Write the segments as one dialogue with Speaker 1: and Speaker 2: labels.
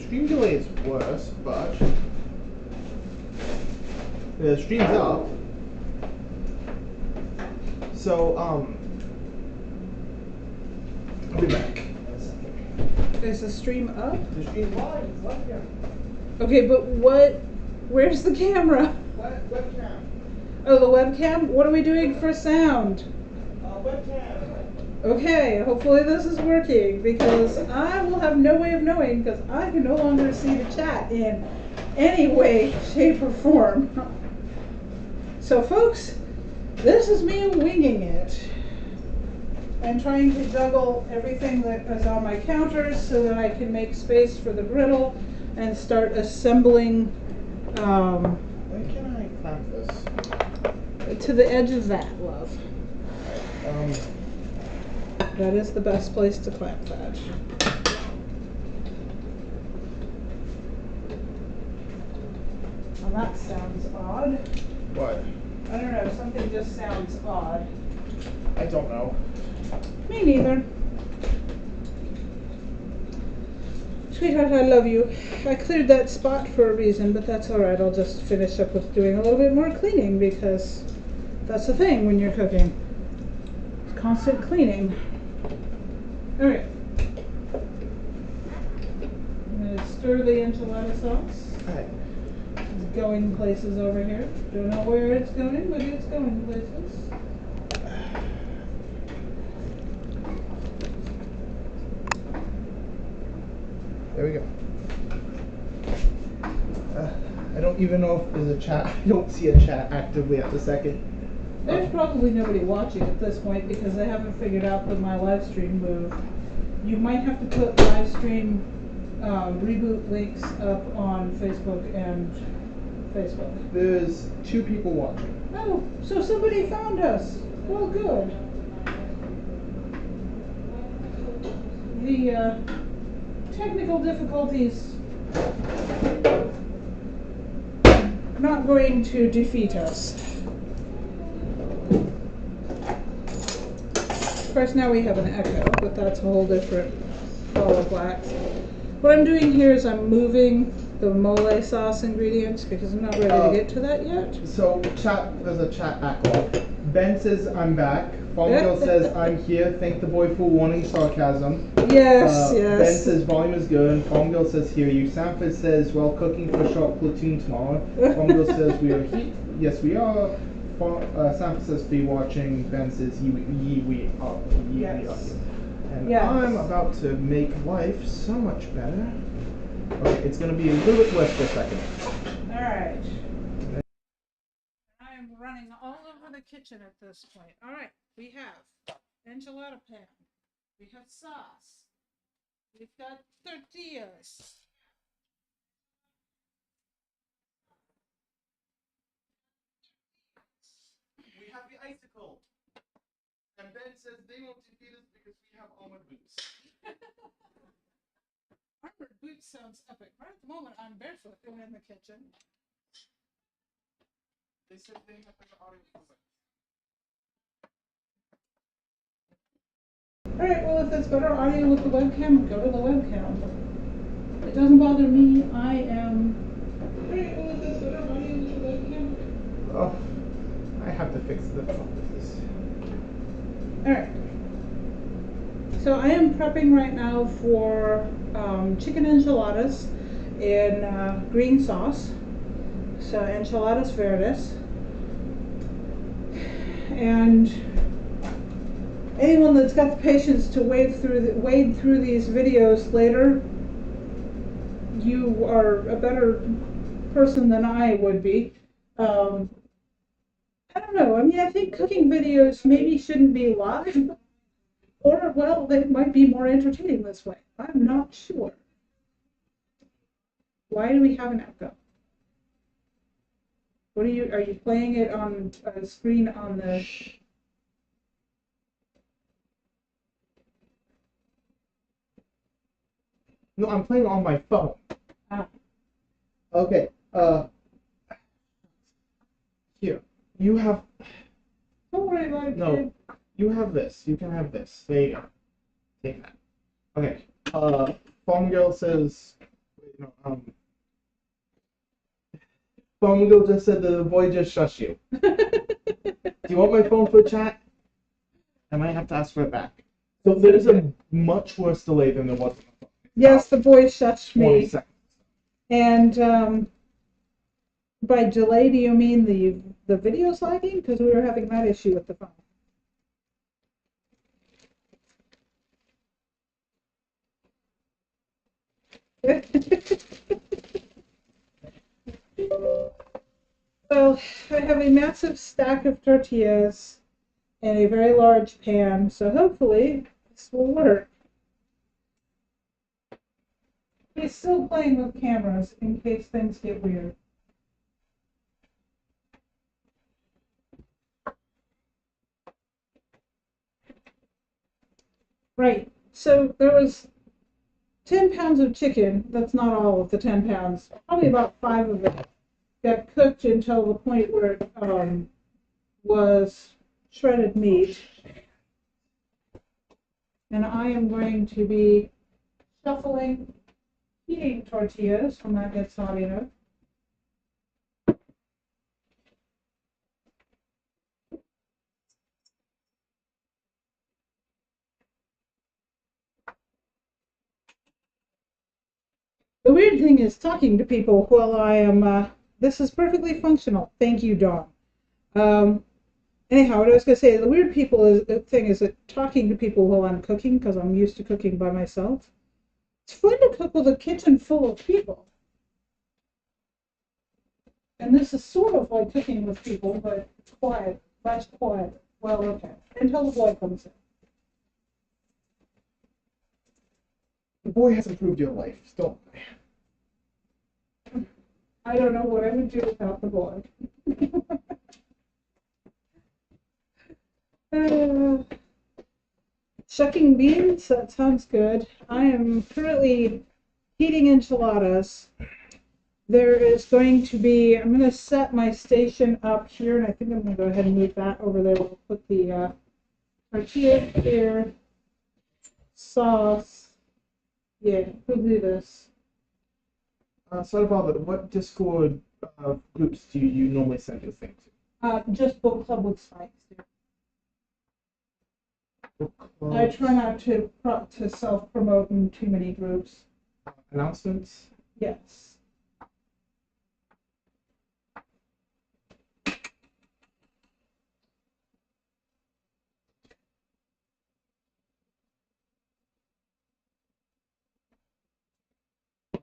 Speaker 1: stream delay is worse, but the stream's up. So, I'll be back in a second.
Speaker 2: Is the stream up?
Speaker 1: The stream's live, it's live, yeah.
Speaker 2: Okay, but where's the camera?
Speaker 1: Webcam.
Speaker 2: Oh, the webcam? What are we doing for sound?
Speaker 1: Webcam.
Speaker 2: Okay, hopefully this is working, because I will have no way of knowing, because I can no longer see the chat in any way, shape, or form. So folks, this is me winging it and trying to juggle everything that is on my counters so that I can make space for the griddle and start assembling
Speaker 1: Where can I clamp this?
Speaker 2: to the edge of that, love.
Speaker 1: Um,
Speaker 2: That is the best place to clamp that. Well, that sounds odd.
Speaker 1: what?
Speaker 2: I don't know, something just sounds odd.
Speaker 1: I don't know.
Speaker 2: Me neither. Sweetheart, I love you. I cleared that spot for a reason, but that's alright. I'll just finish up with doing a little bit more cleaning, because that's the thing when you're cooking. It's constant cleaning. Alright. I'm going to stir the enchilada sauce.
Speaker 1: Alright.
Speaker 2: It's going places over here. Don't know where it's going, but it's going places.
Speaker 1: There we go. I don't even know if there's a chat. I don't see a chat actively at the second.
Speaker 2: There's probably nobody watching at this point because they haven't figured out that my live stream moved. You might have to put live stream reboot links up on Facebook and Facebook.
Speaker 1: There's 2 people watching.
Speaker 2: Oh, so somebody found us. Well, good. The technical difficulties not going to defeat us. Of course, now we have an echo, but that's a whole different ball of wax. What I'm doing here is I'm moving the mole sauce ingredients because I'm not ready to get to that yet.
Speaker 1: So, chat, there's a chat backlog. Ben says, I'm back. Fongirl says, I'm here. Thank the boy for warning sarcasm.
Speaker 2: Yes,
Speaker 1: Ben
Speaker 2: yes.
Speaker 1: says, volume is good. And Fongirl says, hear you. Sanford says, well, cooking for short platoon tomorrow. Fongirl says, we are here. Yes, we are. Sanford says, be watching. Ben says, we are. We are here. And
Speaker 2: Yes.
Speaker 1: I'm about to make life so much better. Okay, it's going to be a little bit worse for a second.
Speaker 2: Alright. I am running all over the kitchen at this point. Alright, we have enchilada pan. We have sauce. We've got tortillas.
Speaker 1: We have the icicle. And Ben says they won't defeat us because we have armored boots.
Speaker 2: Armored boots sounds epic. Right at the moment, I'm barefoot and in the kitchen.
Speaker 1: They said they have better audio equipment.
Speaker 2: Alright, well, if that's better audio with the webcam, go to the webcam. It doesn't bother me. I am. Alright, well, if that's better audio with the webcam.
Speaker 1: Oh, I have to fix the top of this.
Speaker 2: Alright. So I am prepping right now for chicken enchiladas in green sauce. So enchiladas verdes. And anyone that's got the patience to wade through these videos later, you are a better person than I would be. I don't know. I mean, I think cooking videos maybe shouldn't be live, or, well, they might be more entertaining this way. I'm not sure. Why do we have an echo? What are you playing it on a screen on the...
Speaker 1: No, I'm playing on my phone.
Speaker 2: Ah.
Speaker 1: Okay, here, you have...
Speaker 2: Don't worry about it,
Speaker 1: No,
Speaker 2: kid.
Speaker 1: you have this. You can have this. There you go. Take that. Okay, Fongirl says, You know, Bongo just said the boy just shush you. Do you want my phone for chat? I might have to ask for it back. So there's a much worse delay than there was on the phone.
Speaker 2: Yes, the boy shushed
Speaker 1: 20
Speaker 2: me.
Speaker 1: seconds.
Speaker 2: And by delay, do you mean the video's lagging? Because we were having that issue with the phone. Well, I have a massive stack of tortillas and a very large pan, so hopefully this will work. He's still playing with cameras in case things get weird. Right, so there was 10 pounds of chicken. That's not all of the 10 pounds. Probably about 5 of it got cooked until the point where it was shredded meat. And I am going to be shuffling heating tortillas when that gets hot enough. The weird thing is talking to people while I am, this is perfectly functional. Thank you, Dawn. Anyhow, what I was going to say, the weird thing is that talking to people while I'm cooking, because I'm used to cooking by myself, it's fun to cook with a kitchen full of people. And this is sort of like cooking with people, but quiet, much quiet. Well, okay, until the boy comes in.
Speaker 1: The boy has improved your life, don't
Speaker 2: I don't know what I would do without the boy. Shucking beans, that sounds good. I am currently heating enchiladas. There is going to be, I'm going to set my station up here, and I think I'm going to go ahead and move that over there. We'll put the tortilla here, sauce. Yeah, we'll do this.
Speaker 1: Sorry about that. What Discord groups do you normally send your thing to?
Speaker 2: Just book club with spikes.
Speaker 1: Book
Speaker 2: I
Speaker 1: clubs,
Speaker 2: try not to self-promote in too many groups.
Speaker 1: announcements.
Speaker 2: Yes.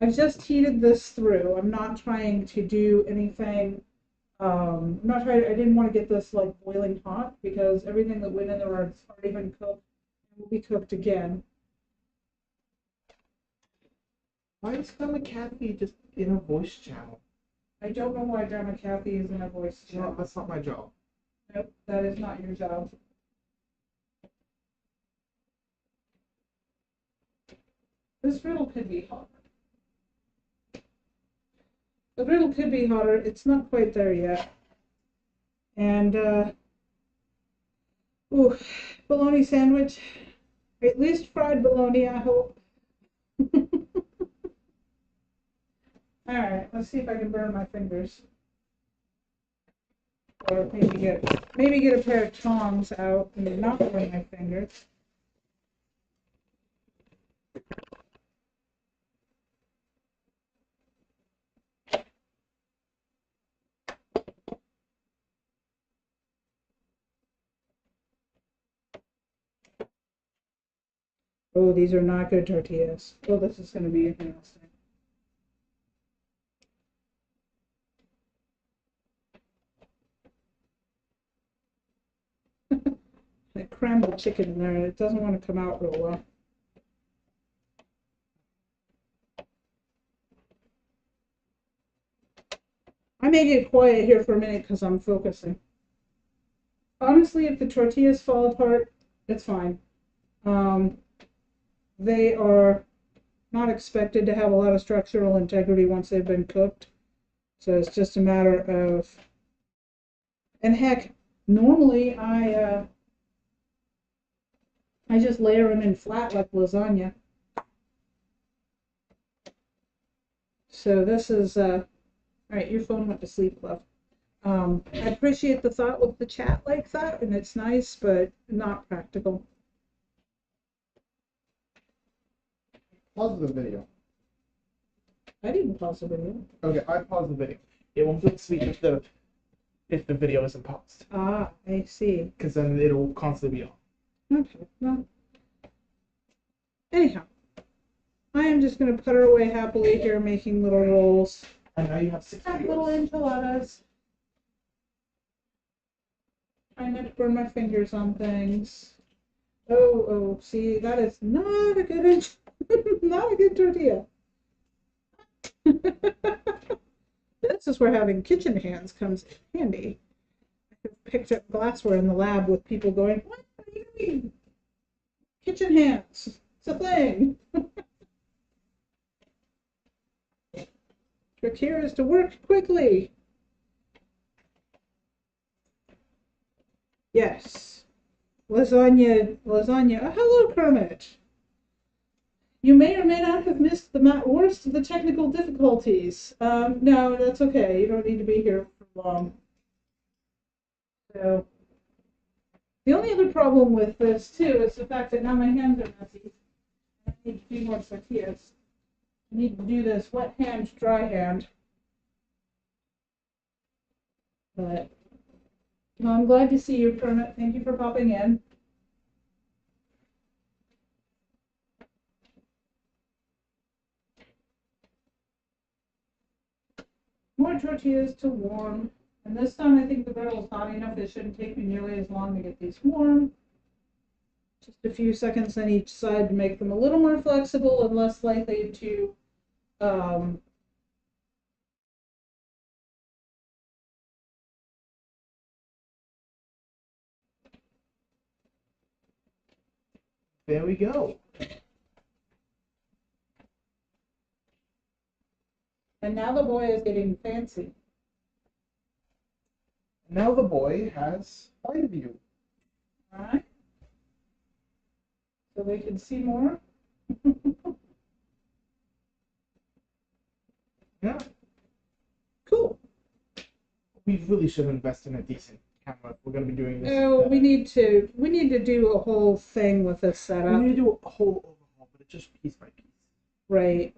Speaker 2: I've just heated this through. I'm not trying to do anything. I'm not trying. I didn't want to get this like boiling hot because everything that went in there has already been cooked and will be cooked again.
Speaker 1: Why is Grandma Kathy just in a voice channel?
Speaker 2: I don't know why Grandma Kathy is in a voice
Speaker 1: No,
Speaker 2: channel.
Speaker 1: that's not my job.
Speaker 2: Nope, that is not your job. This riddle could be hotter. The riddle could be hotter. It's not quite there yet. And, ooh, bologna sandwich. At least fried bologna, I hope. Alright, let's see if I can burn my fingers. Or maybe get a pair of tongs out and not burn my fingers. Oh, these are not good tortillas. Oh, this is going to be interesting. I crammed the chicken in there and it doesn't want to come out real well. I may get quiet here for a minute because I'm focusing. Honestly, if the tortillas fall apart, it's fine. They are not expected to have a lot of structural integrity once they've been cooked. So it's just a matter of, and heck, normally I just layer them in flat like lasagna. So this is, all right, your phone went to sleep, love. I appreciate the thought with the chat like that, and it's nice, but not practical.
Speaker 1: Pause the video.
Speaker 2: I didn't pause the video.
Speaker 1: Okay, I paused the video. It won't go to sleep if the video isn't paused.
Speaker 2: Ah, I see.
Speaker 1: Because then it'll constantly be on.
Speaker 2: Okay, well. Anyhow, I am just going to put her away happily here, making little rolls.
Speaker 1: And now you have 6 videos.
Speaker 2: Little enchiladas. Trying not to burn my fingers on things. Oh, see, that is not a good, not a good tortilla. This is where having kitchen hands comes in handy. I have picked up glassware in the lab with people going, "What are you doing? Kitchen hands. It's a thing." Trick here is to work quickly. Yes. Lasagna. Oh, hello, Kermit. You may or may not have missed the worst of the technical difficulties. No, that's okay. You don't need to be here for long. So, the only other problem with this, too, is the fact that now my hands are messy. I need a few more tortillas. I need to do this wet hand, dry hand. But, well, I'm glad to see you, Kermit. Thank you for popping in. More tortillas to warm. And this time I think the bread was hot enough. It shouldn't take me nearly as long to get these warm. Just a few seconds on each side to make them a little more flexible and less likely to
Speaker 1: There we go.
Speaker 2: And now the boy is getting fancy.
Speaker 1: Now the boy has side view.
Speaker 2: All right. So they can see more.
Speaker 1: Yeah.
Speaker 2: Cool.
Speaker 1: We really should invest in a decent camera if we're going to be doing this.
Speaker 2: Oh, we need to do a whole thing with this setup.
Speaker 1: We need to do a whole overhaul, but it's just piece by piece.
Speaker 2: Right.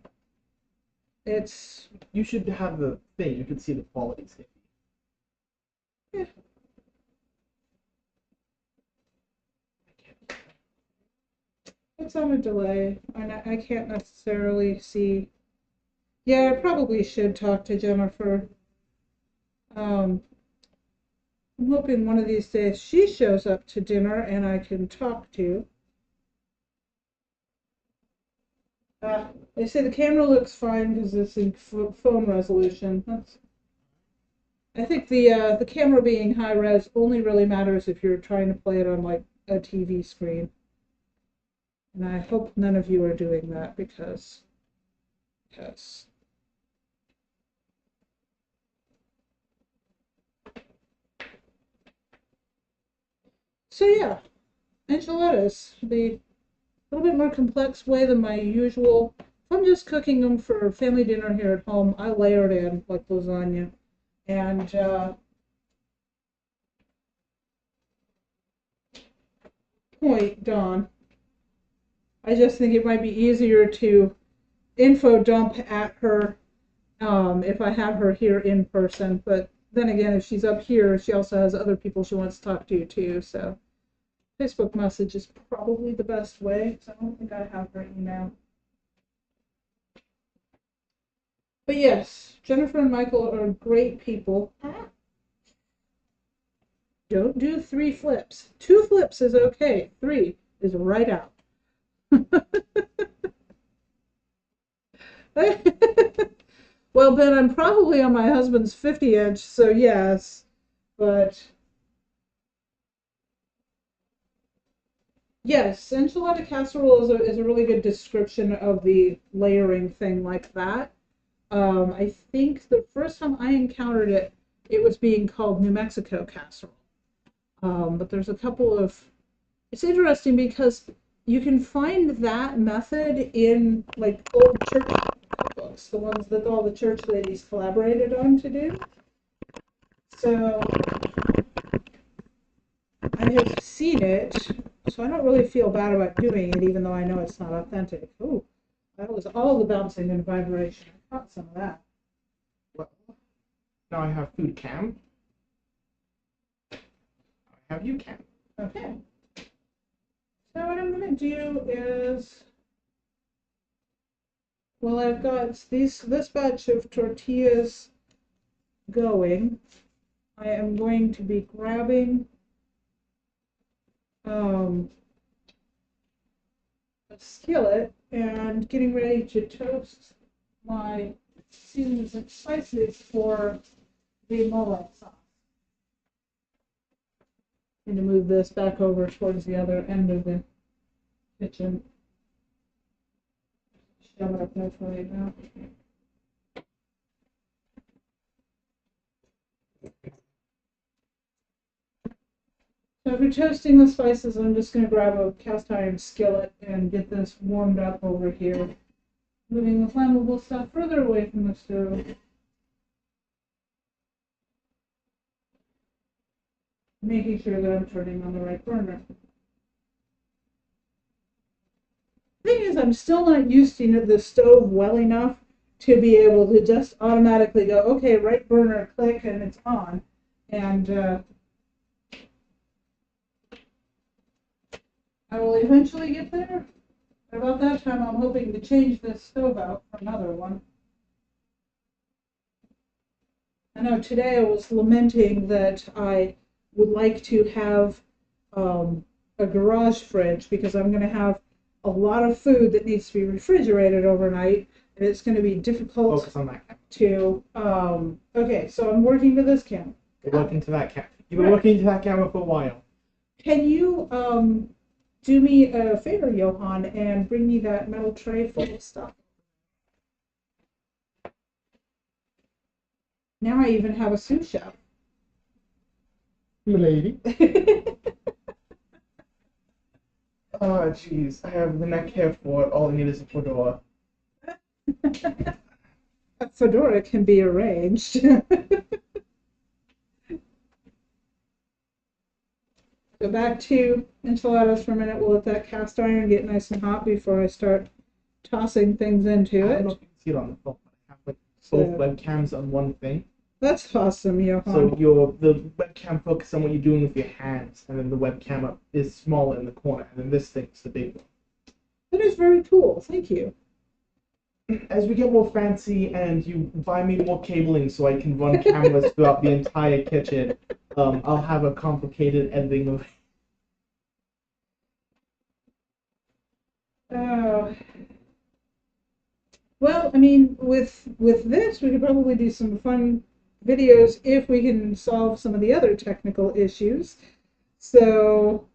Speaker 2: It's.
Speaker 1: You should have the thing. You can see the quality.
Speaker 2: Yeah. It's on a delay, and I can't necessarily see. Yeah, I probably should talk to Jennifer. I'm hoping one of these days she shows up to dinner and I can talk to. They say the camera looks fine because it's in phone resolution. I think the camera being high res only really matters if you're trying to play it on like a TV screen. And I hope none of you are doing that because. So yeah, enchiladas, the little bit more complex way than my usual. If I'm just cooking them for family dinner here at home, I layer it in like lasagna. And point, Dawn. I just think it might be easier to info dump at her if I have her here in person. But then again, if she's up here, she also has other people she wants to talk to too. So Facebook message is probably the best way because I don't think I have her email. But yes, Jennifer and Michael are great people. Don't do 3 flips. 2 flips is okay. 3 is right out. Well, Ben, I'm probably on my husband's 50-inch, so yes, but yes, enchilada casserole is a really good description of the layering thing like that. I think the first time I encountered it, it was being called New Mexico casserole. But there's a couple of, it's interesting because you can find that method in like old church cookbooks. cookbooks, the ones that all the church ladies collaborated on to do. So I have seen it, so I don't really feel bad about doing it, even though I know it's not authentic. Oh, that was all the bouncing and vibration. I caught some of that.
Speaker 1: Well, now I have food cam. I have you cam.
Speaker 2: Okay. So what I'm going to do is, well, I've got this batch of tortillas going. I am going to be grabbing a skillet and getting ready to toast my seasonings and spices for the mole sauce. And to move this back over towards the other end of the kitchen. Shove it up there for you now. So for toasting the spices, I'm just going to grab a cast iron skillet and get this warmed up over here. Moving the flammable stuff further away from the stove. Making sure that I'm turning on the right burner. The thing is, I'm still not used to the stove well enough to be able to just automatically go, okay, right burner, click, and it's on. And I will eventually get there. About that time, I'm hoping to change this stove out for another one. I know today I was lamenting that I would like to have a garage fridge because I'm going to have a lot of food that needs to be refrigerated overnight, and it's going to be difficult.
Speaker 1: Focus on that cam.
Speaker 2: To okay, so I'm working to this camera.
Speaker 1: You're working to that cam. You've been working to that camera for a while.
Speaker 2: Can you do me a favor, Johan, and bring me that metal tray full of stuff? Now I even have a sous chef.
Speaker 1: Milady. Oh, jeez. I have the neck hair for it. All I need is a fedora.
Speaker 2: A fedora can be arranged. Go back to enchiladas for a minute. We'll let that cast iron get nice and hot before I start tossing things into
Speaker 1: I
Speaker 2: it.
Speaker 1: don't know if you can see it on the phone, but I have like both webcams on one thing.
Speaker 2: That's awesome, Johan.
Speaker 1: So the webcam focuses on what you're doing with your hands, and then the webcam up is smaller in the corner, and then this thing's the big one.
Speaker 2: That is very cool. Thank you.
Speaker 1: As we get more fancy and you buy me more cabling so I can run cameras throughout the entire kitchen, I'll have a complicated editing of.
Speaker 2: Well, I mean, with this, we could probably do some fun videos if we can solve some of the other technical issues. So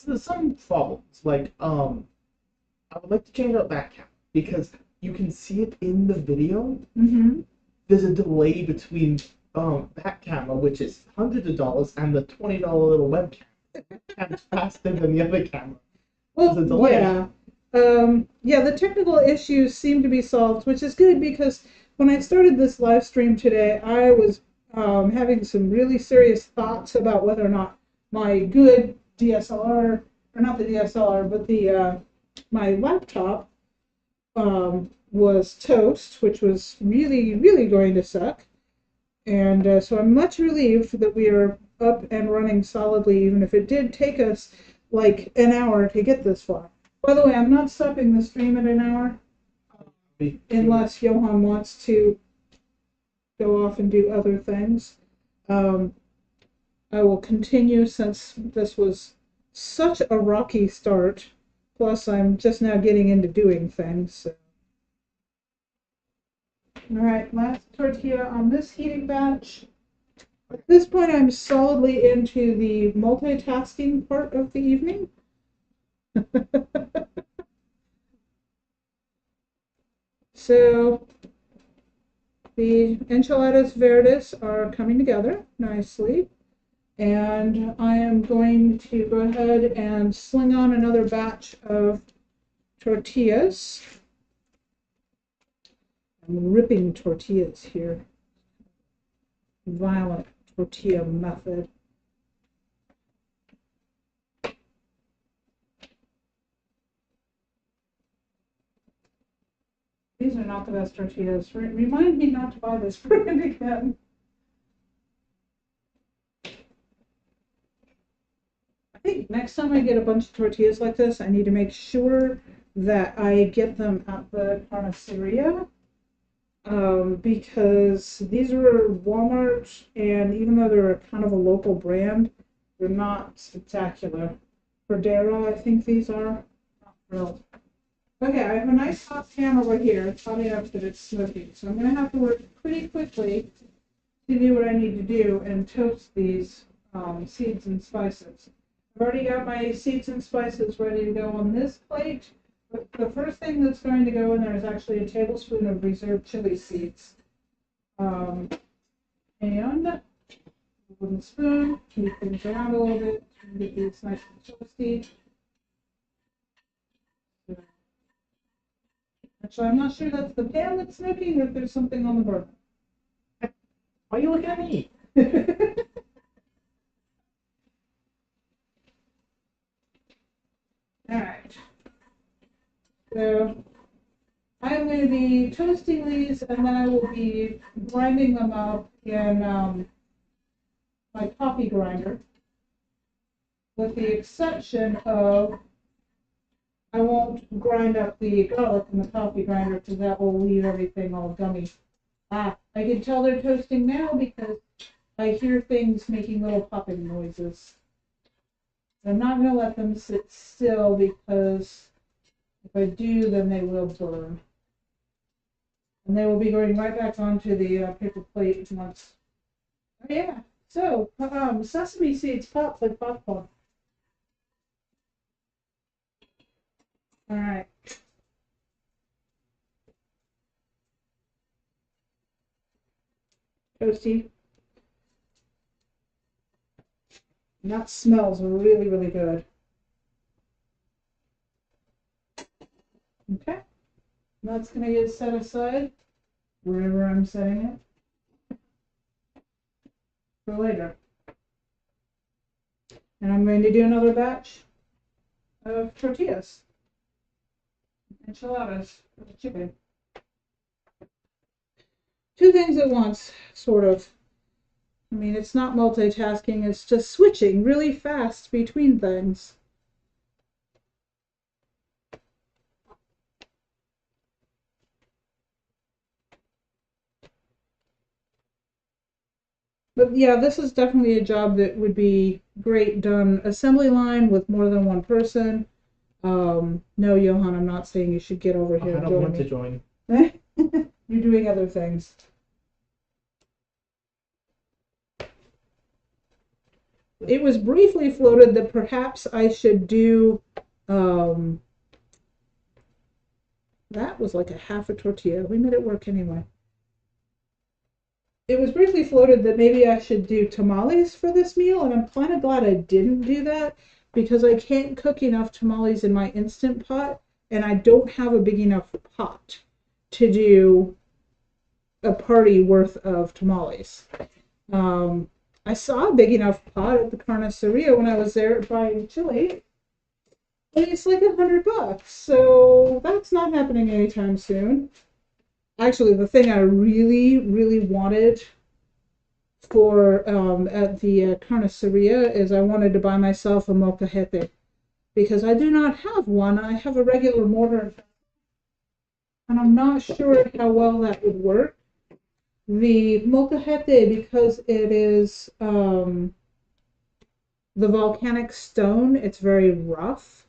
Speaker 1: there's some problems. Like, I would like to change out that camera because you can see it in the video.
Speaker 2: Mm-hmm.
Speaker 1: There's a delay between that camera, which is hundreds of dollars, and the $20 little webcam. The webcam's faster than the other camera.
Speaker 2: Well,
Speaker 1: There's a delay.
Speaker 2: yeah. Yeah, the technical issues seem to be solved, which is good because when I started this live stream today, I was having some really serious thoughts about whether or not my good DSLR, or not the DSLR, but the my laptop was toast, which was really, really going to suck. And so I'm much relieved that we are up and running solidly, even if it did take us like an hour to get this far. By the way, I'm not stopping the stream at an hour, unless Johan wants to go off and do other things. I will continue since this was such a rocky start. Plus, I'm just now getting into doing things. So. All right, last tortilla on this heating batch. At this point, I'm solidly into the multitasking part of the evening. So the enchiladas verdes are coming together nicely, and I am going to go ahead and sling on another batch of tortillas. I'm ripping tortillas here. Violent tortilla method. These are not the best tortillas. Remind me not to buy this brand again. I think next time I get a bunch of tortillas like this, I need to make sure that I get them at the carniceria. Because these are Walmart, and even though they're kind of a local brand, they're not spectacular. Cedar, I think these are. Not thrilled. Okay, I have a nice hot pan over here. It's hot enough that it's smoking, so I'm going to have to work pretty quickly to do what I need to do and toast these seeds and spices. I've already got my seeds and spices ready to go on this plate. But the first thing that's going to go in there is actually a tablespoon of reserved chili seeds. And a wooden spoon, move things around a little bit to get these nice and toasty. Actually, I'm not sure that's the pan that's smoking or if there's something on the burner.
Speaker 1: Why are you looking at me?
Speaker 2: Alright. So I'm going to be toasting these, and then I will be grinding them up in my coffee grinder, with the exception of I won't grind up the garlic in the coffee grinder because that will leave everything all gummy. I can tell they're toasting now because I hear things making little popping noises. I'm not going to let them sit still because if I do, then they will burn. And they will be going right back onto the paper plate once. Oh, yeah. So, sesame seeds pop like popcorn. All right. Toasty. And that smells really, really good. Okay. That's going to get set aside wherever I'm setting it for later. And I'm going to do another batch of tortillas. Enchiladas for the chicken. Two things at once, sort of. I mean, it's not multitasking, it's just switching really fast between things. But yeah, this is definitely a job that would be great done assembly line with more than one person. No, Johan, I'm not saying you should get over here.
Speaker 1: I don't want to join.
Speaker 2: You're doing other things. It was briefly floated that perhaps I should do, that was like a half a tortilla. We made it work anyway. It was briefly floated that maybe I should do tamales for this meal, and I'm kind of glad I didn't do that because I can't cook enough tamales in my Instant Pot, and I don't have a big enough pot to do a party worth of tamales. I saw a big enough pot at the carniceria when I was there buying chili, and it's like $100, so that's not happening anytime soon. Actually, the thing I really, really wanted for at the carniceria is I wanted to buy myself a molcajete because I do not have one. I have a regular mortar, and I'm not sure how well that would work. The molcajete, because it is the volcanic stone, it's very rough.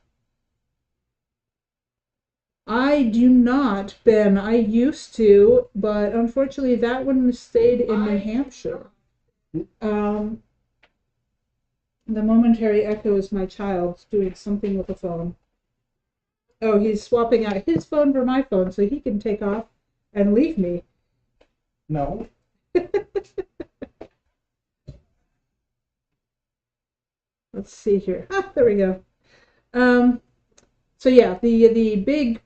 Speaker 2: I do not, Ben. I used to, but unfortunately that one stayed in New Hampshire. The momentary echo is my child doing something with the phone. Oh, he's swapping out his phone for my phone so he can take off and leave me.
Speaker 1: No.
Speaker 2: Let's see here. Ah, there we go. So yeah, the big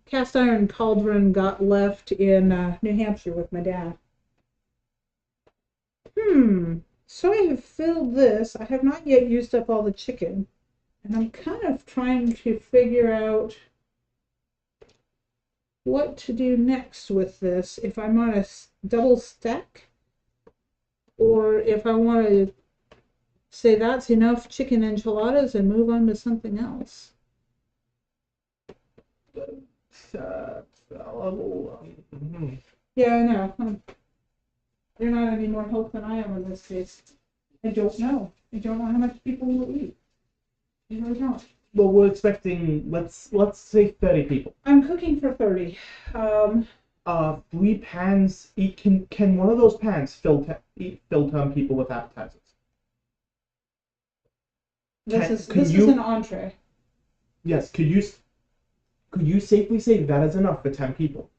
Speaker 2: cast iron cauldron got left in New Hampshire with my dad. So I have filled this. I have not yet used up all the chicken. And I'm kind of trying to figure out what to do next with this. If I want to double stack, or if I want to say that's enough chicken enchiladas and move on to something else. Yeah, I know. You're not any more help than I am in this case. I don't know. I don't know how much people will eat. I really don't.
Speaker 1: Well, we're expecting, let's say 30 people.
Speaker 2: I'm cooking for 30.
Speaker 1: 3 pans. Can one of those pans fill 10 people with appetizers?
Speaker 2: This is an entree.
Speaker 1: Yes. Could you safely say that is enough for 10 people?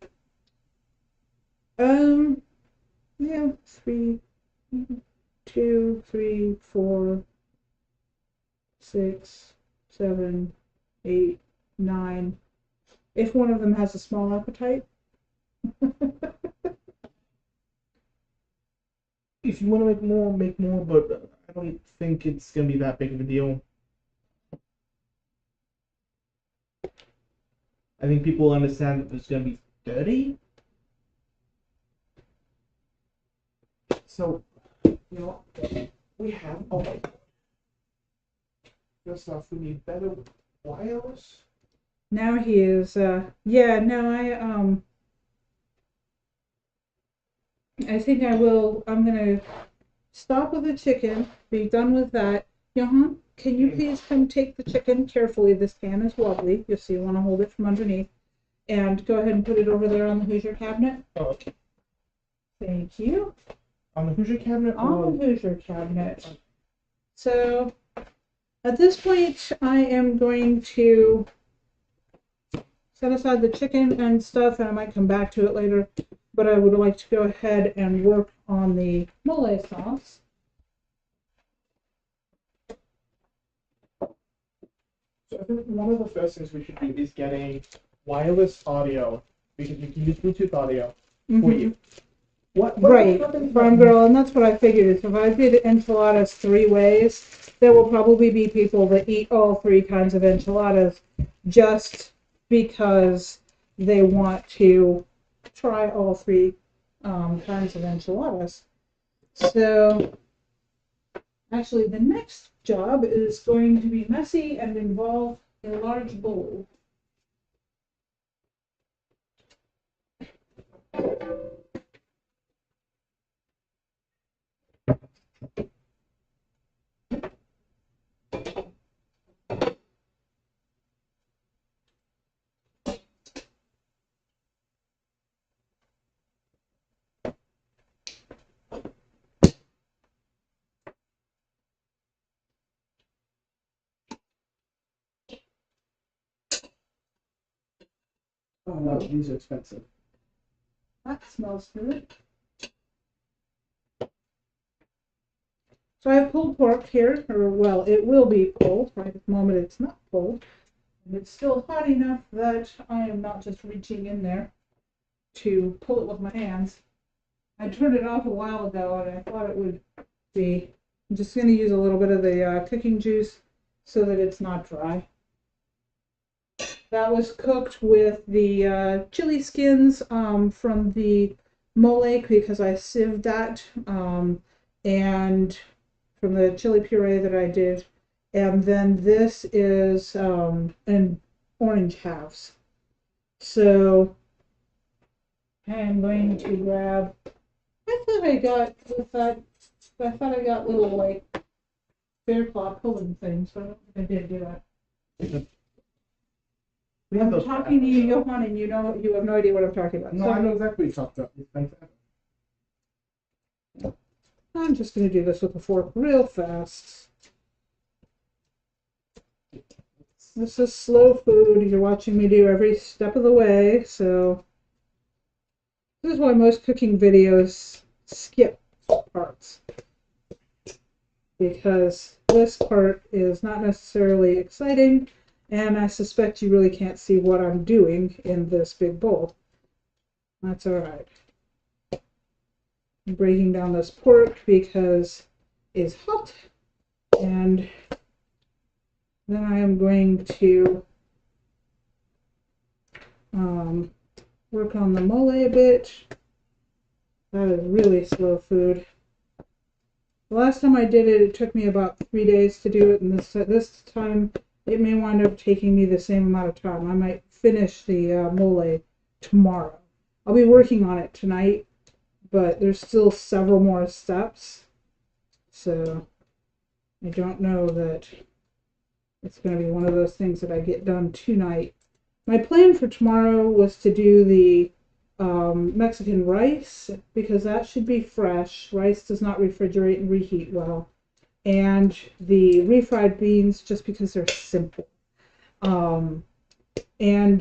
Speaker 2: Yeah, 3, 2, 3, 4, 6, 7, 8, 9. If one of them has a small appetite.
Speaker 1: If you want to make more, but I don't think it's going to be that big of a deal. I think people understand that there's going to be 30. So, we have, oh my god. First off, we need better wires.
Speaker 2: Now he is, yeah, no, I think I'm gonna stop with the chicken, be done with that. Johan, can you please come take the chicken carefully? This pan is wobbly, just so you want to hold it from underneath. And go ahead and put it over there on the Hoosier cabinet.
Speaker 1: Oh, okay.
Speaker 2: Thank you.
Speaker 1: On the Hoosier cabinet?
Speaker 2: On the Hoosier cabinet. So, at this point, I am going to set aside the chicken and stuff, and I might come back to it later. But I would like to go ahead and work on the mole sauce.
Speaker 1: So I think one of the first things we should do is getting wireless audio, because we can use Bluetooth audio for you.
Speaker 2: Right, Farm Girl, and that's what I figured. Is if I did enchiladas 3 ways, there will probably be people that eat all 3 kinds of enchiladas just because they want to try all 3 kinds of enchiladas. So, actually, the next job is going to be messy and involve a large bowl.
Speaker 1: Oh no, these are expensive.
Speaker 2: That smells good. So I have pulled pork here, or well, it will be pulled. Right at the moment it's not pulled. And it's still hot enough that I am not just reaching in there to pull it with my hands. I turned it off a while ago and I thought it would be. I'm just going to use a little bit of the cooking juice so that it's not dry. That was cooked with the chili skins from the mole because I sieved that, and from the chili puree that I did. And then this is an orange halves. So I'm going to grab, I thought I got little like bear claw pulling things, but I don't think I did do that. I'm talking to you, Johan, and you have no idea what I'm talking about.
Speaker 1: No,
Speaker 2: So
Speaker 1: I know exactly what you're talking about.
Speaker 2: I'm just going to do this with a fork real fast. This is slow food. You're watching me do every step of the way, so this is why most cooking videos skip parts. Because this part is not necessarily exciting, And I suspect you really can't see what I'm doing in this big bowl. That's all right. I'm breaking down this pork because it's hot. And then I am going to work on the mole a bit. That is really slow food. The last time I did it, it took me about 3 days to do it, and this time it may wind up taking me the same amount of time. I might finish the mole tomorrow. I'll be working on it tonight, but there's still several more steps, so I don't know that it's going to be one of those things that I get done tonight. My plan for tomorrow was to do the Mexican rice, because that should be fresh. Rice does not refrigerate and reheat well. And the refried beans, just because they're simple. And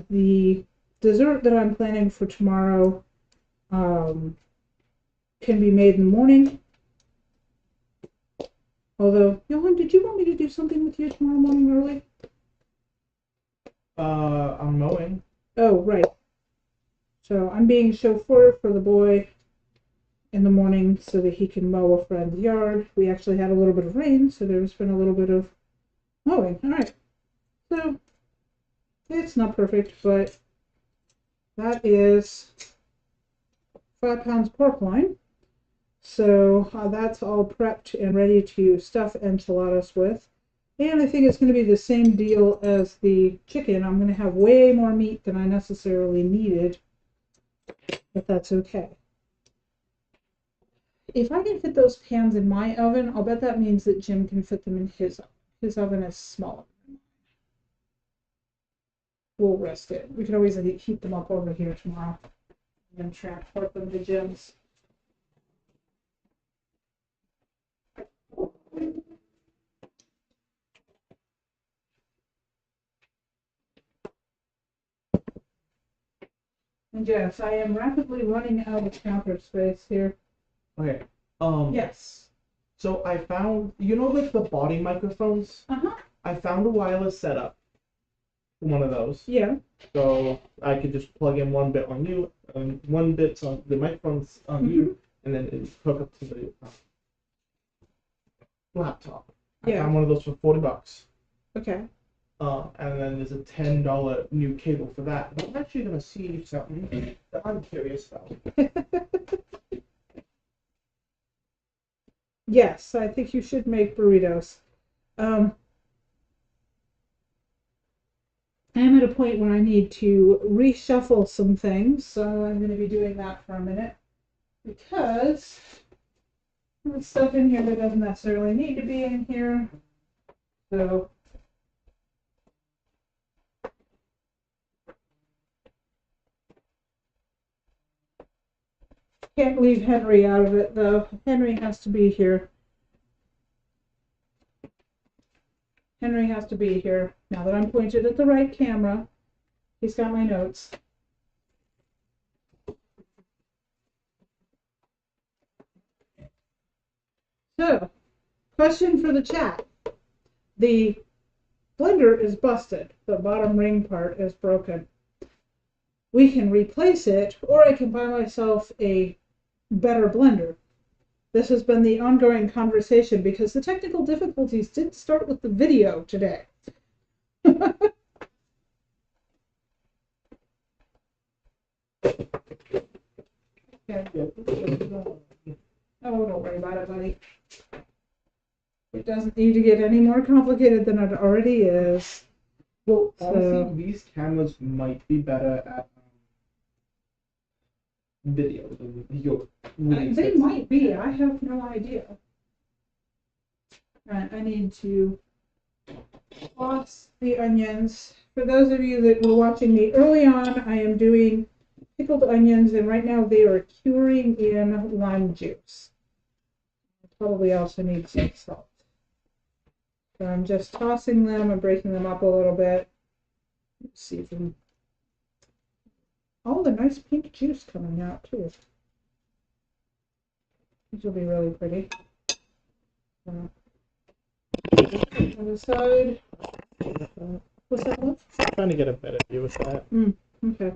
Speaker 2: the dessert that I'm planning for tomorrow can be made in the morning. Although, Johan, did you want me to do something with you tomorrow morning early?
Speaker 1: I'm mowing.
Speaker 2: Oh, right. So I'm being chauffeur for the boy in the morning so that he can mow a friend's yard. We actually had a little bit of rain, so there's been a little bit of mowing. All right. So it's not perfect, but that is 5 pounds pork loin. So that's all prepped and ready to stuff enchiladas with. And I think it's going to be the same deal as the chicken. I'm going to have way more meat than I necessarily needed, but that's okay. If I can fit those pans in my oven, I'll bet that means that Jim can fit them in his oven. His oven is smaller. We'll risk it. We can always heat them up over here tomorrow and transport them to Jim's. And yes, I am rapidly running out of counter space here.
Speaker 1: Okay.
Speaker 2: Yes.
Speaker 1: So I found, like the body microphones?
Speaker 2: Uh-huh.
Speaker 1: I found a wireless setup for one of those.
Speaker 2: Yeah.
Speaker 1: So I could just plug in one bit on you, and one bit's on the microphones on you, and then it's hook up to the laptop. I found one of those for $40.
Speaker 2: Okay.
Speaker 1: And then there's a $10 new cable for that. But I'm actually gonna see something that I'm curious about.
Speaker 2: Yes, I think you should make burritos. I am at a point where I need to reshuffle some things, so I'm going to be doing that for a minute, because there's stuff in here that doesn't necessarily need to be in here. So can't leave Henry out of it, though. Henry has to be here. Henry has to be here. Now that I'm pointed at the right camera, he's got my notes. So, question for the chat. The blender is busted. The bottom ring part is broken. We can replace it, or I can buy myself a better blender. This has been the ongoing conversation because the technical difficulties did start with the video today. Oh, don't worry about it, buddy. It doesn't need to get any more complicated than it already is.
Speaker 1: Well, honestly, these cameras might be better at video than your.
Speaker 2: They might be. I have no idea. Right, I need to toss the onions. For those of you that were watching me early on, I am doing pickled onions, and right now they are curing in lime juice. I probably also need some salt. So I'm just tossing them and breaking them up a little bit. Let's see if I'm... Oh, the nice pink juice coming out too. These will be really pretty. On the side. What's that one?
Speaker 1: Trying to get a better view of that.
Speaker 2: Okay.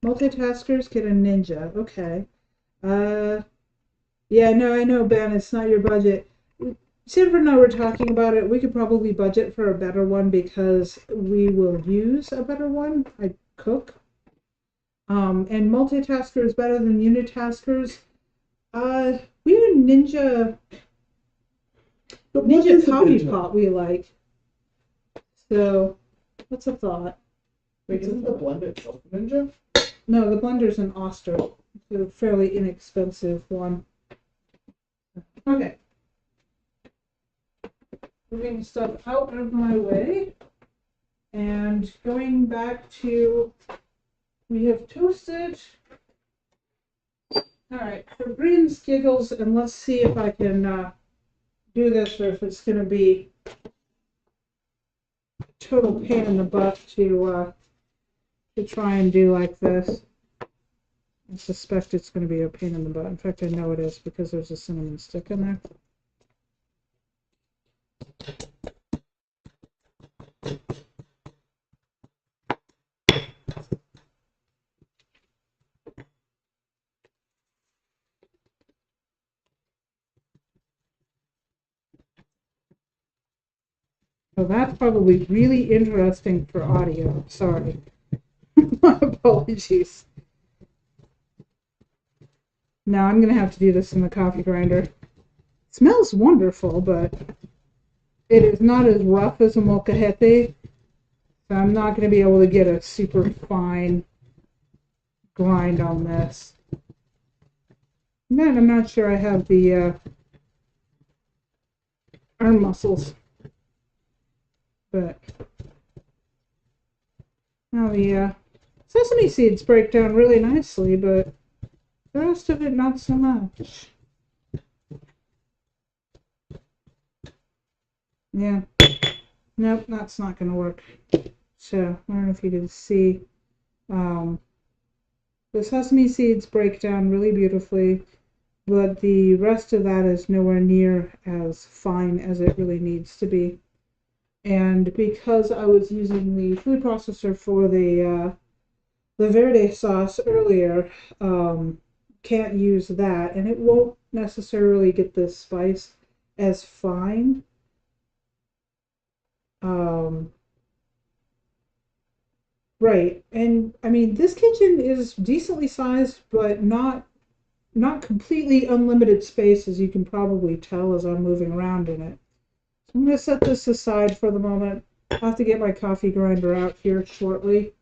Speaker 2: Multitaskers get a ninja. Okay. Yeah, no, I know, Ben, it's not your budget. Sanford and I were talking about it. We could probably budget for a better one because we will use a better one. I cook. And multitasker is better than unitaskers. We have a Ninja coffee pot we like. So, what's a thought?
Speaker 1: Wait, isn't the blender itself a Ninja?
Speaker 2: No, the blender's an Oster. It's a fairly inexpensive one. Okay. Moving stuff out of my way. And going back to, we have toasted. Alright, for Green's giggles, and let's see if I can do this or if it's going to be a total pain in the butt to try and do like this. I suspect it's going to be a pain in the butt. In fact, I know it is because there's a cinnamon stick in there. So that's probably really interesting for audio. Sorry. My apologies. Now I'm going to have to do this in the coffee grinder. It smells wonderful, but it is not as rough as a molcajete. So I'm not going to be able to get a super fine grind on this. And then I'm not sure I have the arm muscles. But now the sesame seeds break down really nicely, but the rest of it not so much. Yeah. Nope, that's not going to work. So, I don't know if you can see. The sesame seeds break down really beautifully, but the rest of that is nowhere near as fine as it really needs to be. And because I was using the food processor for the verde sauce earlier, can't use that, and it won't necessarily get the spice as fine. Right, and I mean this kitchen is decently sized, but not completely unlimited space, as you can probably tell as I'm moving around in it. So I'm going to set this aside for the moment. I'll have to get my coffee grinder out here shortly.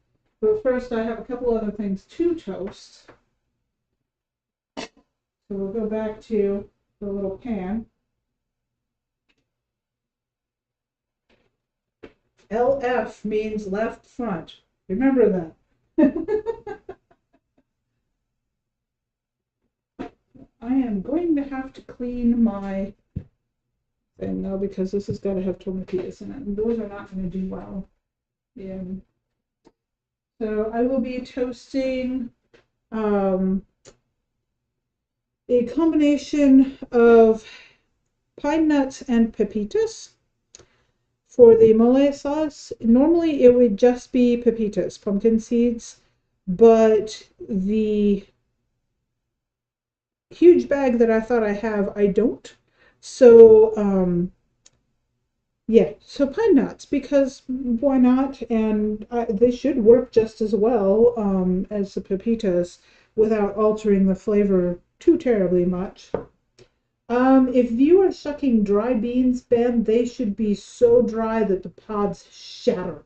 Speaker 2: But first I have a couple other things to toast. So we'll go back to the little pan. LF means left front. Remember that. I am going to have to clean my thing now because this has got to have tomatillos in it, and those are not going to do well. Yeah. So I will be toasting a combination of pine nuts and pepitas. For the mole sauce, normally it would just be pepitas, pumpkin seeds, but the huge bag that I thought I have, I don't. So, yeah, so pine nuts, because why not? And they should work just as well as the pepitas without altering the flavor too terribly much. If you are shucking dry beans, Ben, they should be so dry that the pods shatter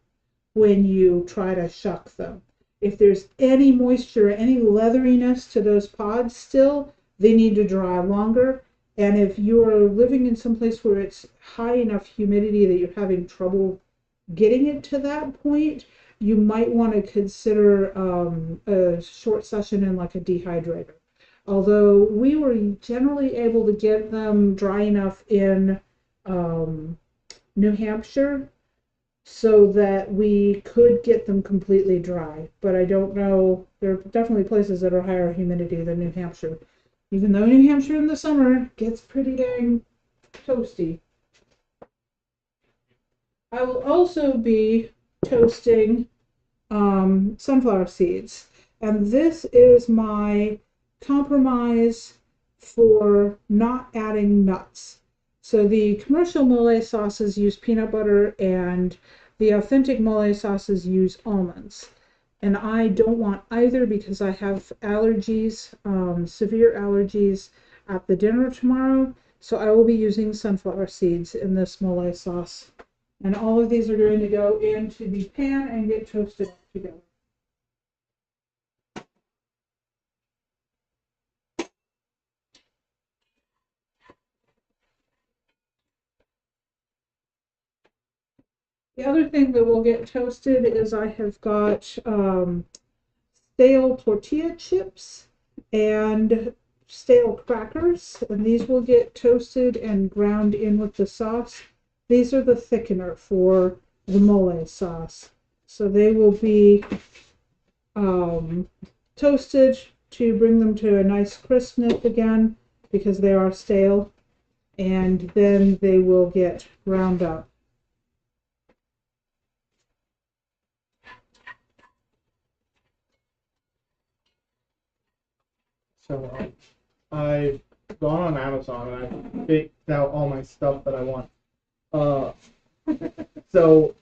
Speaker 2: when you try to shuck them. If there's any moisture, any leatheriness to those pods still, they need to dry longer. And if you're living in some place where it's high enough humidity that you're having trouble getting it to that point, you might want to consider a short session in like a dehydrator. Although we were generally able to get them dry enough in New Hampshire so that we could get them completely dry. But I don't know, there are definitely places that are higher humidity than New Hampshire. Even though New Hampshire in the summer gets pretty dang toasty. I will also be toasting sunflower seeds. And this is my compromise for not adding nuts. So the commercial mole sauces use peanut butter and the authentic mole sauces use almonds. And I don't want either because I have allergies, severe allergies at the dinner tomorrow. So I will be using sunflower seeds in this mole sauce. And all of these are going to go into the pan and get toasted together. The other thing that will get toasted is I have got stale tortilla chips and stale crackers, and these will get toasted and ground in with the sauce. These are the thickener for the mole sauce. So they will be toasted to bring them to a nice crispness again because they are stale, and then they will get ground up.
Speaker 1: So I've gone on Amazon and I picked out all my stuff that I want. Uh, so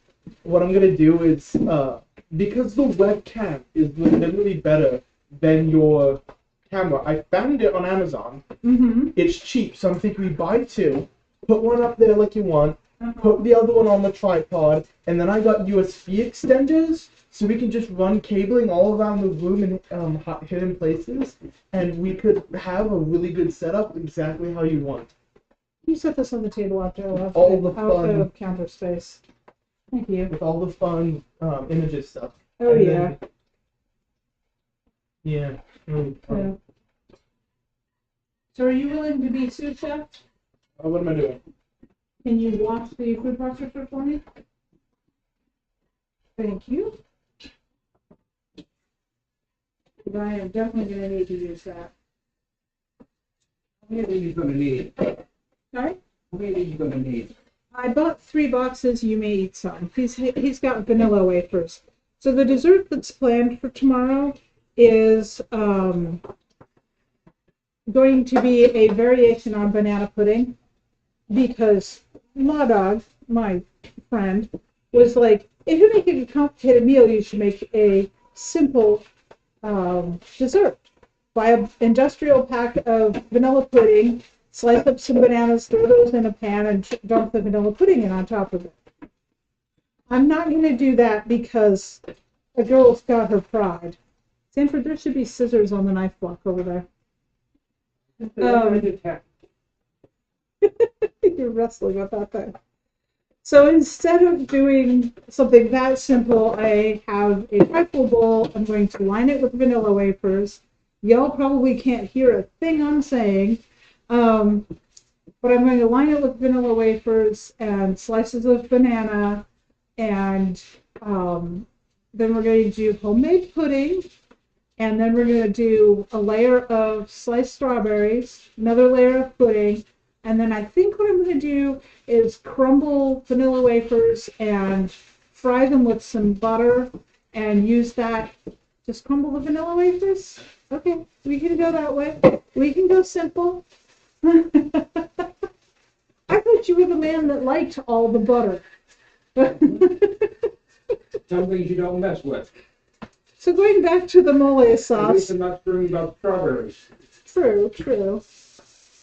Speaker 1: what I'm gonna do is because the webcam is literally better than your camera. I found it on Amazon.
Speaker 2: Mm-hmm.
Speaker 1: It's cheap, so I'm thinking we buy two, put one up there like you want, put the other one on the tripod, and then I got USB extenders, so we can just run cabling all around the room in hidden places, and we could have a really good setup exactly how you want.
Speaker 2: You set this on the table out there.
Speaker 1: All the fun
Speaker 2: of counter space. Thank you.
Speaker 1: with all the fun images stuff.
Speaker 2: Oh
Speaker 1: And
Speaker 2: yeah.
Speaker 1: then, yeah. Really fun.
Speaker 2: Yeah. So are you willing to be sous chef?
Speaker 1: What am I doing?
Speaker 2: Can you wash the food processor for me? Thank you. Because I am definitely going to need to use that.
Speaker 3: How many are you going to need?
Speaker 2: Sorry?
Speaker 3: How many are you going to need?
Speaker 2: I bought 3 boxes. You may eat some. He's got vanilla wafers. So the dessert that's planned for tomorrow is going to be a variation on banana pudding, because Ma Dog, my friend, was like, if you're making a complicated meal, you should make a simple dessert. Buy an industrial pack of vanilla pudding, slice up some bananas, throw those in a pan, and dump the vanilla pudding in on top of it. I'm not going to do that because a girl's got her pride. Sanford, there should be scissors on the knife block over there. You're wrestling with that thing. So instead of doing something that simple, I have a trifle bowl. I'm going to line it with vanilla wafers. Y'all probably can't hear a thing I'm saying, but I'm going to line it with vanilla wafers and slices of banana, and then we're going to do homemade pudding, and then we're going to do a layer of sliced strawberries, another layer of pudding, and then I think what I'm going to do is crumble vanilla wafers and fry them with some butter and use that. Just crumble the vanilla wafers? Okay, we can go that way. We can go simple. I thought you were the man that liked all the butter.
Speaker 3: Some things you don't mess with.
Speaker 2: So going back to the mole
Speaker 3: At least
Speaker 2: sauce.
Speaker 3: I'm not screwing about strawberries.
Speaker 2: True, true.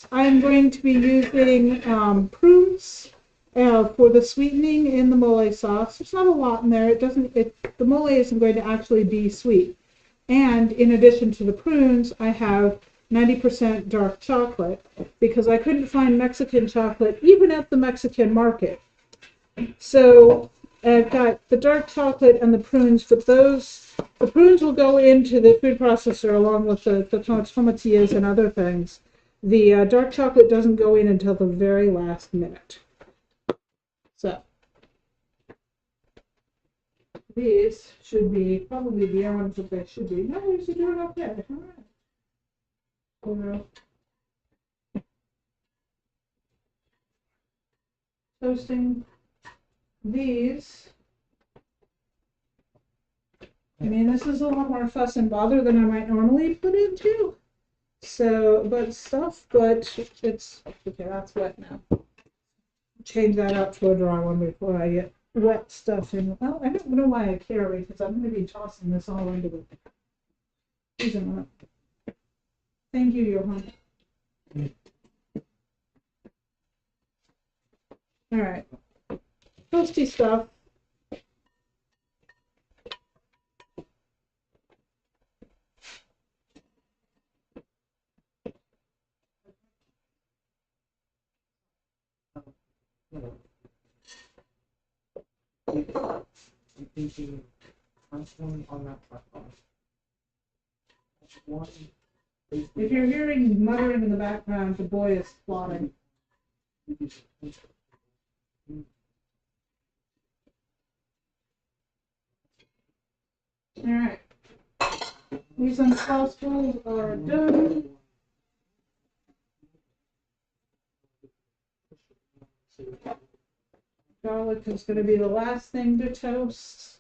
Speaker 2: I'm going to be using prunes for the sweetening in the mole sauce. There's not a lot in there. The mole isn't going to actually be sweet. And in addition to the prunes, I have 90% dark chocolate because I couldn't find Mexican chocolate even at the Mexican market. So I've got the dark chocolate and the prunes, but the prunes will go into the food processor along with the tomatillas and other things. The dark chocolate doesn't go in until the very last minute. So these should be probably the ones that they should be. No, we should do it okay. All right. Toasting these, I mean, this is a lot more fuss and bother than I might normally put into. So, but it's, okay, that's wet now. Change that out to a dry one before I get wet stuff in. Well, I don't know why I care because I'm going to be tossing this all into the. Thank you, Johan. All right, toasty stuff.
Speaker 3: I'm thinking constantly on that platform. One,
Speaker 2: If you're hearing muttering in the background, the boy is plotting. All right, these uncrostables are done. Garlic is going to be the last thing to toast.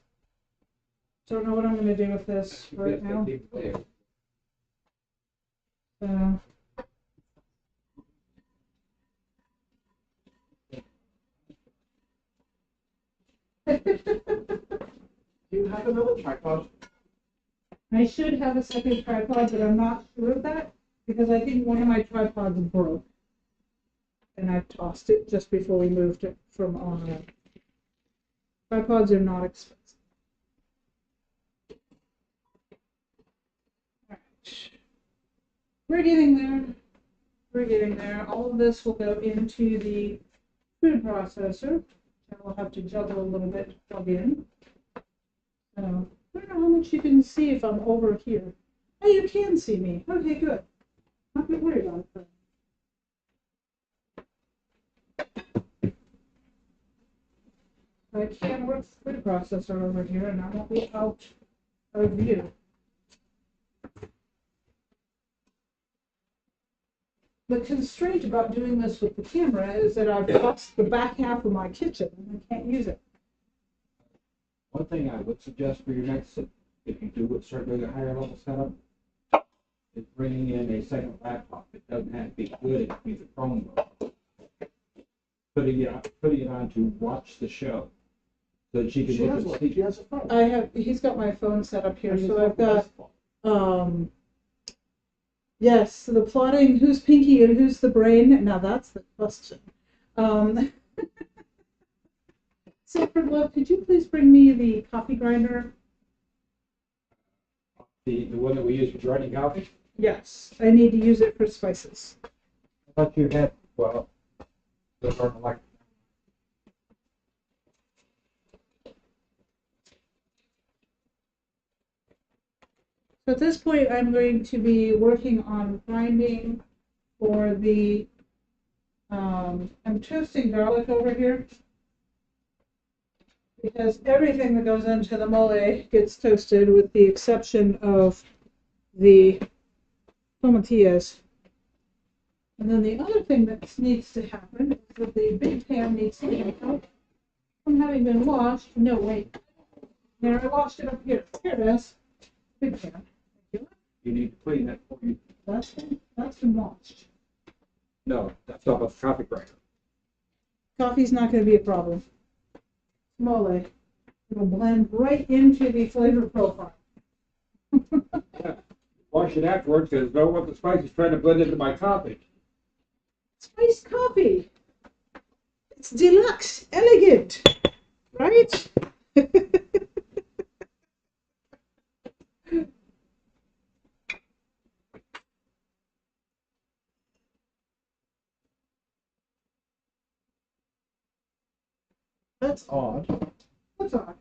Speaker 2: Don't know what I'm going to do with this right now. So.
Speaker 3: Do you have another tripod?
Speaker 2: I should have a second tripod, but I'm not sure of that because I think one of my tripods broke. And I tossed it just before we moved it from on. Tripods are not expensive. All right. We're getting there. We're getting there. All of this will go into the food processor. And we'll have to juggle a little bit to plug in. So, I don't know how much you can see if I'm over here. Oh, you can see me. Okay, good. Not gonna worry about it. I can work the food processor over here and I won't be out of view. The constraint about doing this with the camera is that I've lost the back half of my kitchen and I can't use it.
Speaker 3: One thing I would suggest for your next, if you do start doing a higher level setup, is bringing in a second laptop. It doesn't have to be good, it can be the Chromebook. Putting it on to watch the show. So that she can look at
Speaker 1: She has a phone.
Speaker 2: He's got my phone set up here, so I've got, yes, the plotting, who's Pinky and who's the brain? Now that's the question. Sacred Love, could you please bring me the coffee grinder?
Speaker 3: the one that we use for grinding coffee.
Speaker 2: Yes, I need to use it for spices.
Speaker 3: I thought you had, well, those aren't electric.
Speaker 2: So at this point, I'm going to be working on grinding for the, I'm toasting garlic over here because everything that goes into the mole gets toasted with the exception of the tomatillas. And then the other thing that needs to happen is that the big pan needs to be out from having been washed. No, wait. There, I washed it up here. Here it is. Big pan.
Speaker 3: You need to clean that for you.
Speaker 2: That's been washed.
Speaker 3: No, that's not a coffee grinder.
Speaker 2: Coffee's not going to be a problem. Mole. It'll blend right into the flavor profile.
Speaker 3: Yeah. Wash it afterwards because don't want the spices trying to blend into my coffee.
Speaker 2: Spiced coffee. It's deluxe, elegant, right?
Speaker 1: That's odd.
Speaker 2: What's on?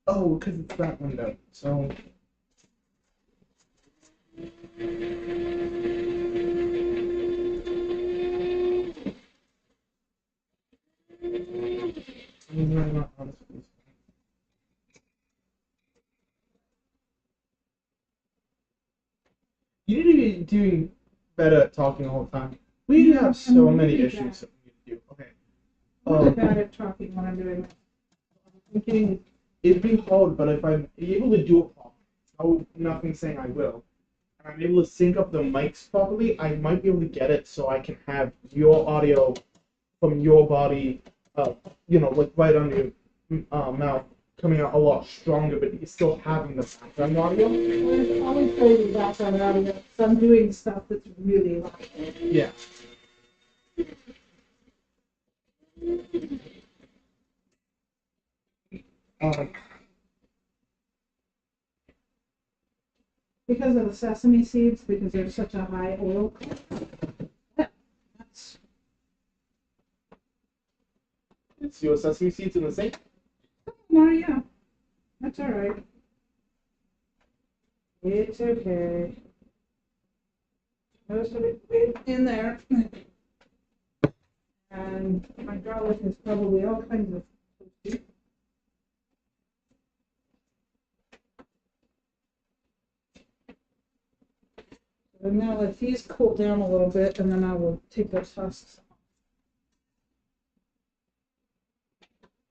Speaker 1: Oh, because it's that window. So. You need to be doing better at talking all the time. We
Speaker 2: Yeah,
Speaker 1: have so
Speaker 2: I'm
Speaker 1: many
Speaker 2: really
Speaker 1: issues that we need to do. Okay.
Speaker 2: I'm really bad at talking when I'm doing this.
Speaker 1: I'm thinking it'd be hard, but if I'm able to do it properly, nothing saying I will, and I'm able to sync up the mics properly, I might be able to get it so I can have your audio from your body, like right on your mouth, coming out a lot stronger, but you're still having the background audio.
Speaker 2: There's always going to be background audio because I'm doing stuff that's really loud.
Speaker 1: Yeah.
Speaker 2: Because of the sesame seeds, because there's such a high oil. Yeah, that's
Speaker 1: It's your sesame seeds in the sink.
Speaker 2: well, yeah, that's all right. It's okay. Most of it in there. And my garlic is probably all kinds of toasty. So now let these cool down a little bit, and then I will take those husks off.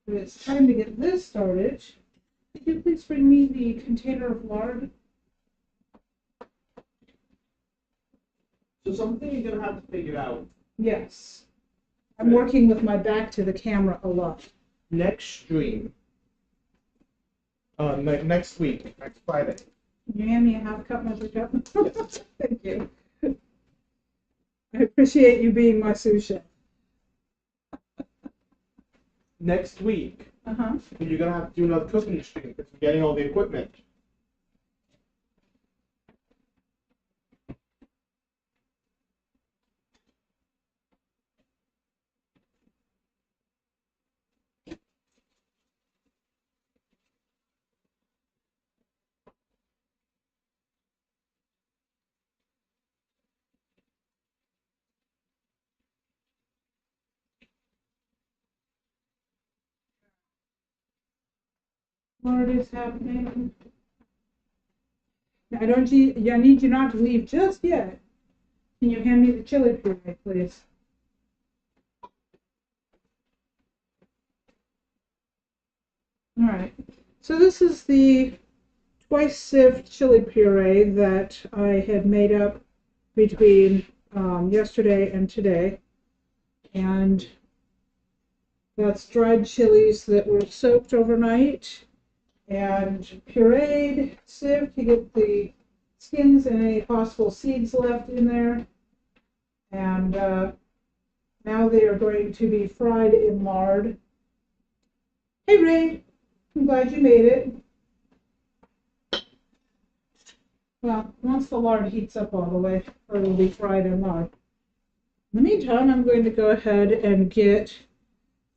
Speaker 2: But it's time to get this started. Could you please bring me the container of lard?
Speaker 1: So something you're gonna have to figure out
Speaker 2: Yes. I'm working with my back to the camera a lot.
Speaker 1: next stream. Next week, next Friday.
Speaker 2: Can you hand me a half cup measure cup?
Speaker 1: Yes.
Speaker 2: Thank you. I appreciate you being my sous chef.
Speaker 1: Next week,
Speaker 2: Uh-huh.
Speaker 1: you're gonna have to do another cooking stream because we're getting all the equipment.
Speaker 2: Lard is happening. I need you not to leave just yet. Can you hand me the chili puree, please? All right. So this is the twice sieved chili puree that I had made up between yesterday and today. And that's dried chilies that were soaked overnight and pureed, sieved to get the skins and any possible seeds left in there. And now they are going to be fried in lard. Hey Ray, I'm glad you made it. Well, once the lard heats up all the way, it will be fried in lard. In the meantime, I'm going to go ahead and get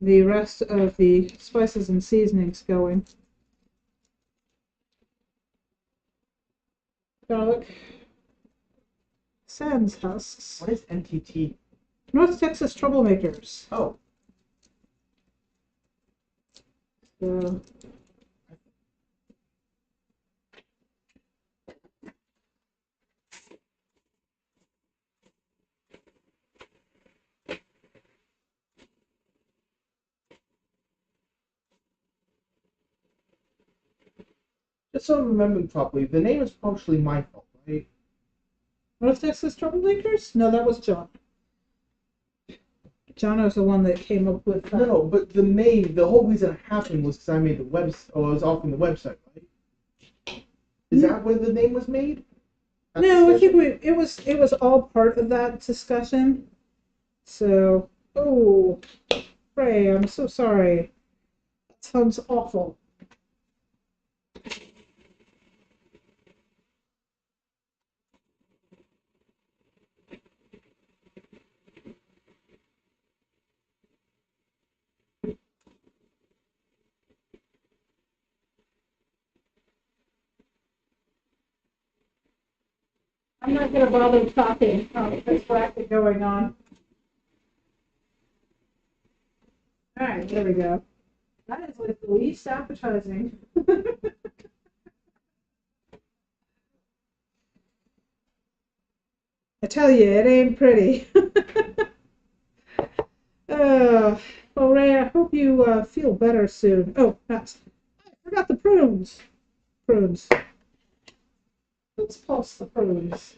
Speaker 2: the rest of the spices and seasonings going. Garlic, sans husks,
Speaker 1: What is NTT?
Speaker 2: North Texas Troublemakers.
Speaker 1: Oh,
Speaker 2: So,
Speaker 1: just so I'm remembering properly, the name is partially my fault, right?
Speaker 2: North Texas Troublemakers? No, that was John. John was the one that came up with that.
Speaker 1: No, but the whole reason it happened was because I made the website, or I was offering the website, right? Is that where the name was made?
Speaker 2: No, I think it was all part of that discussion. So, oh, Ray, I'm so sorry. That sounds awful. I'm not going to bother talking. There's racket going on. All right, there we go. That is like the least appetizing. I tell you, it ain't pretty. Well, Ray, I hope you feel better soon. Oh, nuts. I forgot the prunes. Prunes. Let's pulse the prunes.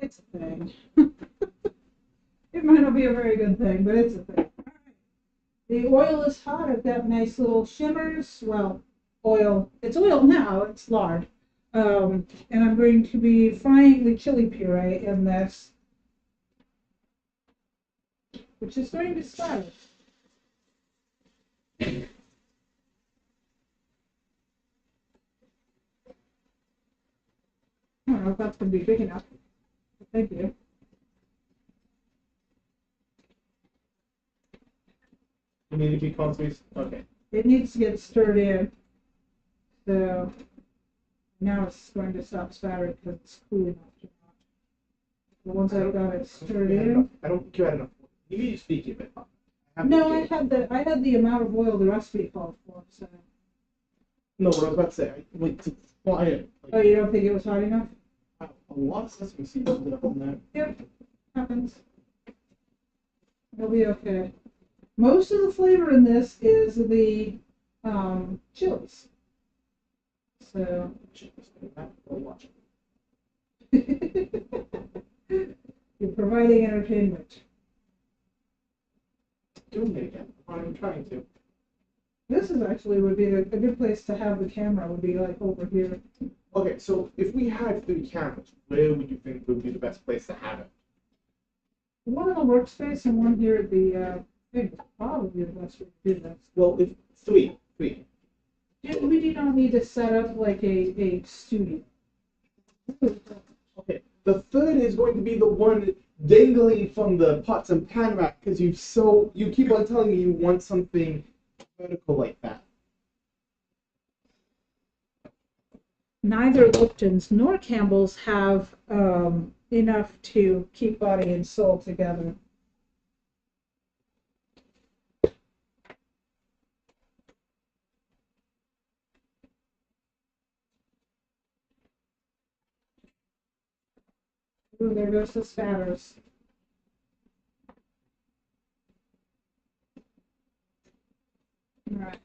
Speaker 2: It's a thing. It might not be a very good thing, but it's a thing. The oil is hot. I've got nice little shimmers. Well, oil. It's oil now. It's lard. And I'm going to be frying the chili puree in this, which is going to start. I don't know if that's going to be big enough. Thank you.
Speaker 1: You need to be constantly. Okay.
Speaker 2: It needs to get stirred in. So now it's going to stop spattering because it's cool enough to not. But once I've got it stirred in.
Speaker 1: I don't think you had enough. You need to speak a bit.
Speaker 2: No, I had the amount of oil the recipe called for. So.
Speaker 1: No, what I was about to say, like to fry it.
Speaker 2: Oh, you don't think it was hot enough?
Speaker 1: A lot of sesame seeds ended up on there.
Speaker 2: Yep, happens. It'll be okay. Most of the flavor in this is the chilies. So. You're providing entertainment.
Speaker 1: Doing it again. I'm trying to.
Speaker 2: This is actually would be a good place to have the camera. Would be like over here.
Speaker 1: Okay, so if we had 3 cameras, where would you think would be the best place to have it?
Speaker 2: One in the workspace and one here at the thing. Probably the best way to do this.
Speaker 1: Well, if 3.
Speaker 2: We do not need to set up like a studio.
Speaker 1: Okay, the third is going to be the one dangling from the pots and pan rack because you keep on telling me you want something vertical like that.
Speaker 2: Neither Lipton's nor Campbell's have enough to keep body and soul together. Ooh, there goes the spatters. All right.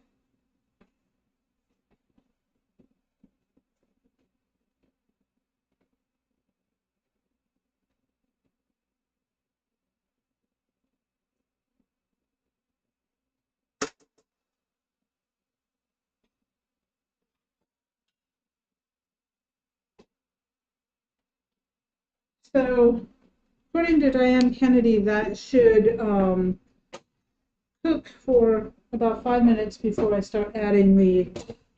Speaker 2: So, according to Diane Kennedy, that should cook for about 5 minutes before I start adding the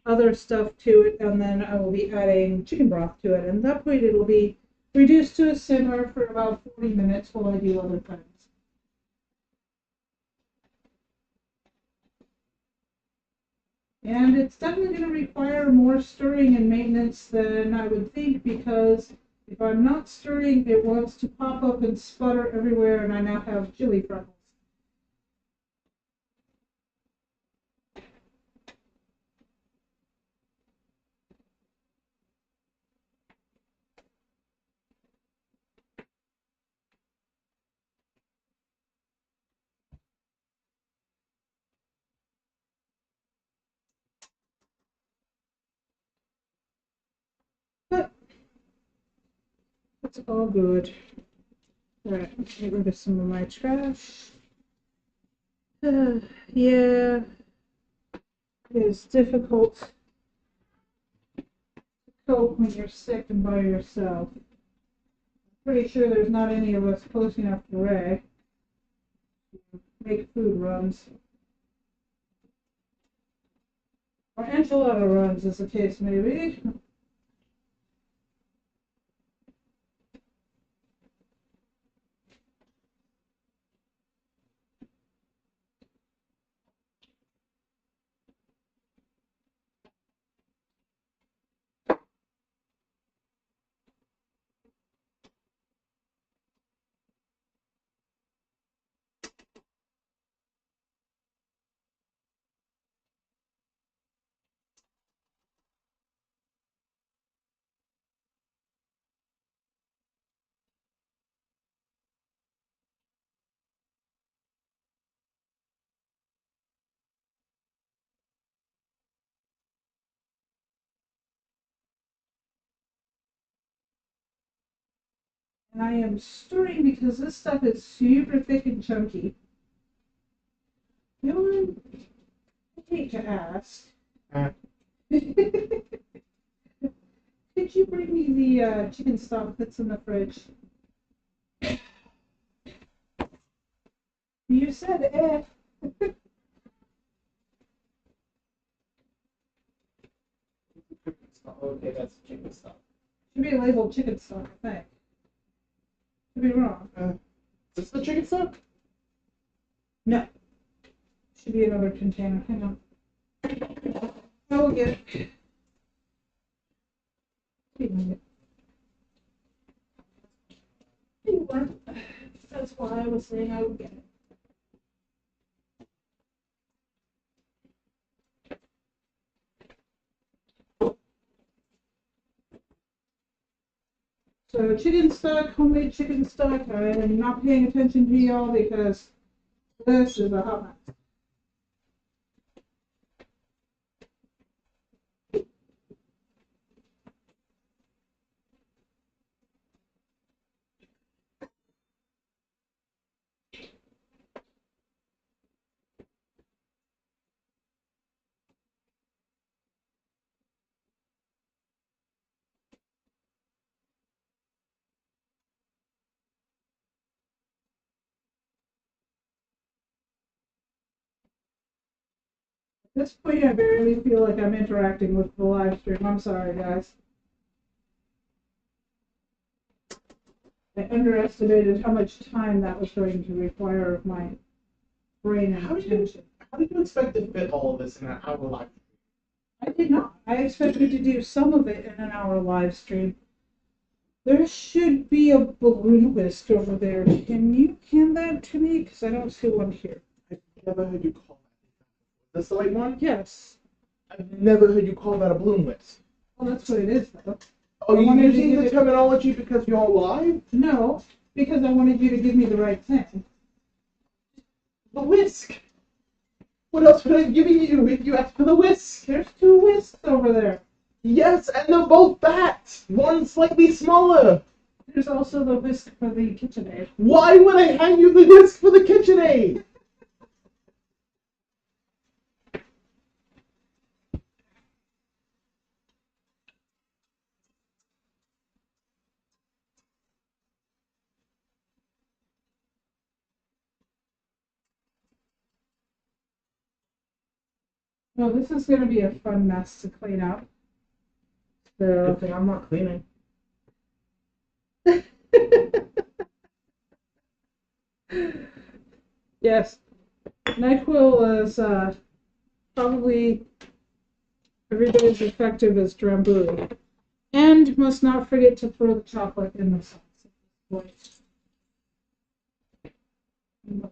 Speaker 2: other stuff to it, and then I will be adding chicken broth to it. And at that point, it'll be reduced to a simmer for about 40 minutes while I do other things. And it's definitely going to require more stirring and maintenance than I would think, because if I'm not stirring, it wants to pop up and sputter everywhere, and I now have chili freckles. But it's all good. All right, let's get rid of some of my trash. Yeah, it is difficult to cope when you're sick and by yourself. I'm pretty sure there's not any of us close enough to Ray to make food runs. Or enchilada runs, as the case may be. And I am stirring because this stuff is super thick and chunky. You know, I hate to ask. Could you bring me the chicken stock that's in the fridge? You said eh.
Speaker 1: Okay, that's chicken stock.
Speaker 2: Should be labeled chicken stock, I think. Could be wrong.
Speaker 1: Is this the chicken stock?
Speaker 2: No. Should be another container. Hang on. I will get it. Wait a minute. You weren't. That's why I was saying I would get it. So chicken stock, homemade chicken stock. I am not paying attention to y'all because this is a hot mess. At this point, I barely feel like I'm interacting with the live stream. I'm sorry, guys. I underestimated how much time that was going to require of my brain and attention.
Speaker 1: How did you expect to fit all of this in an hour live?
Speaker 2: I did not. I expected to do some of it in an hour live stream. There should be a balloon whisk over there. Can you hand that to me? Because I don't see one here.
Speaker 1: I've never heard you call that. Is this the right one?
Speaker 2: Yes.
Speaker 1: I've never heard you call that a balloon whisk.
Speaker 2: Well, that's what it is, though.
Speaker 1: Oh,
Speaker 2: I
Speaker 1: you're
Speaker 2: wanted to
Speaker 1: using
Speaker 2: give
Speaker 1: the
Speaker 2: it-
Speaker 1: terminology because you're live?
Speaker 2: No, because I wanted you to give me the right thing.
Speaker 1: The whisk! What else would I have given you if you asked for the whisk?
Speaker 2: There's 2 whisks over there.
Speaker 1: Yes, and they're both that! One slightly smaller!
Speaker 2: There's also the whisk for the KitchenAid.
Speaker 1: Why would I hand you the whisk for the KitchenAid?
Speaker 2: No, this is going to be a fun mess to clean up. So.
Speaker 1: Good thing I'm not cleaning.
Speaker 2: Yes, NyQuil is probably every bit as effective as Drambuie. And must not forget to throw the chocolate in the sauce. Let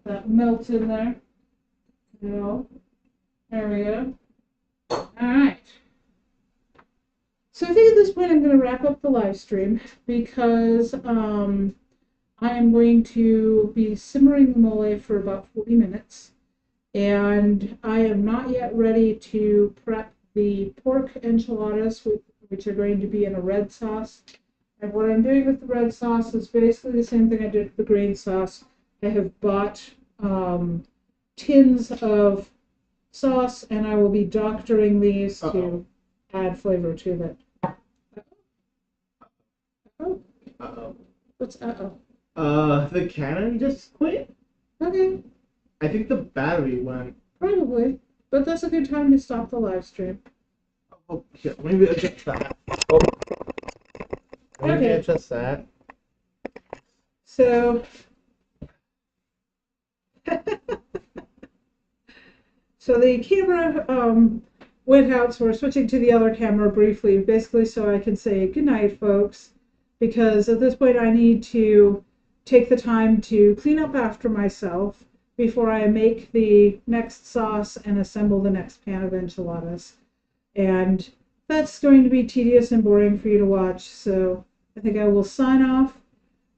Speaker 2: that melt in there. There we go. Alright. So I think at this point I'm going to wrap up the live stream because I am going to be simmering the mole for about 40 minutes. And I am not yet ready to prep the pork enchiladas, which are going to be in a red sauce. And what I'm doing with the red sauce is basically the same thing I did with the green sauce. I have bought tins of sauce, and I will be doctoring these to add flavor to them. Uh-oh.
Speaker 1: Uh-oh.
Speaker 2: What's uh-oh?
Speaker 1: The cannon just quit?
Speaker 2: Okay,
Speaker 1: I think the battery went.
Speaker 2: probably. But that's a good time to stop the live stream.
Speaker 1: Oh, here, maybe adjust that. Oh. Maybe
Speaker 2: Okay.
Speaker 1: adjust that.
Speaker 2: So, so the camera went out, so we're switching to the other camera briefly, basically so I can say goodnight, folks, because at this point I need to take the time to clean up after myself before I make the next sauce and assemble the next pan of enchiladas. And that's going to be tedious and boring for you to watch, so I think I will sign off,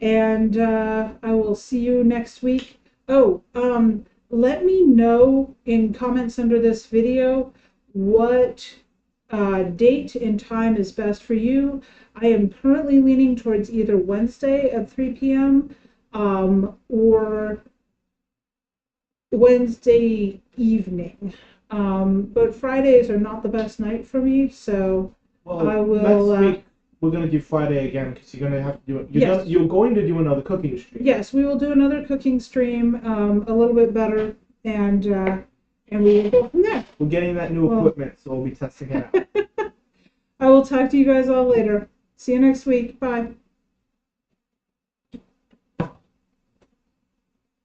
Speaker 2: and I will see you next week. Oh, let me know in comments under this video what date and time is best for you. I am currently leaning towards either Wednesday at 3 p.m. Or Wednesday evening. But Fridays are not the best night for me, so
Speaker 1: Well,
Speaker 2: I will.
Speaker 1: next week we're gonna do Friday again because you're gonna have to do it.
Speaker 2: Yes.
Speaker 1: You're going to do another cooking stream.
Speaker 2: Yes, we will do another cooking stream, a little bit better, and we will go from there.
Speaker 1: We're getting that new equipment, so we'll be testing it out.
Speaker 2: I will talk to you guys all later. See you next week. Bye.